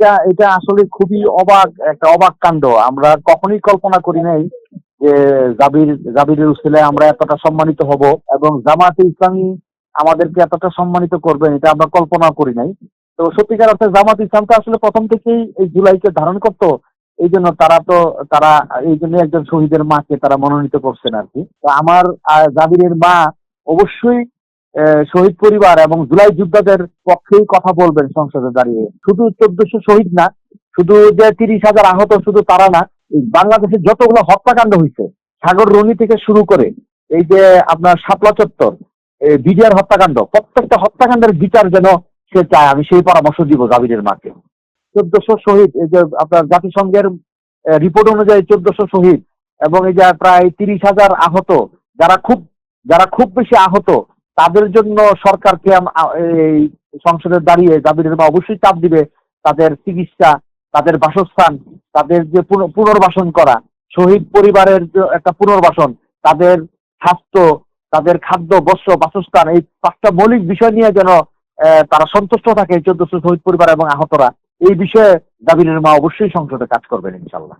এটা এটা আসলে খুবই একটা অবাক কাণ্ড। আমরা কখনোই কল্পনা করি নাই যে জাবিরের উসিলায় আমরা এতটা সম্মানিত হব এবং জামায়াতে ইসলামী আমাদেরকে এতটা সম্মানিত করবেন, এটা আমরা কল্পনা করি নাই। তো সত্যিকার অর্থে জামাত ইসলাম তো আসলে প্রথম থেকেই এই জুলাইকে ধারণ করতো। এই জন্য তারা এই জন্য একজন শহীদের মাকে তারা মনোনীত করছেন আর কি। তো আমার জাবিরের মা অবশ্যই শহীদ পরিবার এবং জুলাই যোদ্ধাদের পক্ষেই কথা বলবেন সংসদে দাঁড়িয়ে। শুধু 1400 শহীদ না, শুধু যে 30,000 আহত শুধু তারা না, এই বাংলাদেশে যতগুলো হত্যাকাণ্ড হয়েছে, সাগর রনি থেকে শুরু করে এই যে আপনার শাপলা চত্বর, বিডিআর হত্যাকাণ্ড, প্রত্যেকটা হত্যাকাণ্ডের বিচার যেন সে চায়, আমি সেই পরামর্শ দিব জাবিরের মাকে। 1400 শহীদ, এই যে আপনার জাতিসংঘের রিপোর্ট অনুযায়ী 1400 শহীদ এবং এই যে প্রায় 30,000 আহত, যারা খুব যারা খুব বেশি আহত, তাদের জন্য সরকারকে এই সংসদে দাঁড়িয়ে জাবিরের মা অবশ্যই চাপ দিবে তাদের চিকিৎসা, তাদের বাসস্থান, তাদের যে পুনর্বাসন করা, শহীদ পরিবারের যে একটা পুনর্বাসন, তাদের স্বাস্থ্য, তাদের খাদ্য, বস্ত্র, বাসস্থান, এই 5টা মৌলিক বিষয় নিয়ে যেন তারা সন্তুষ্ট থাকে 1400 শহীদ পরিবার এবং আহতরা। এই বিষয়ে জাবিরের মা অবশ্যই সংসদে কাজ করবেন ইনশাল্লাহ।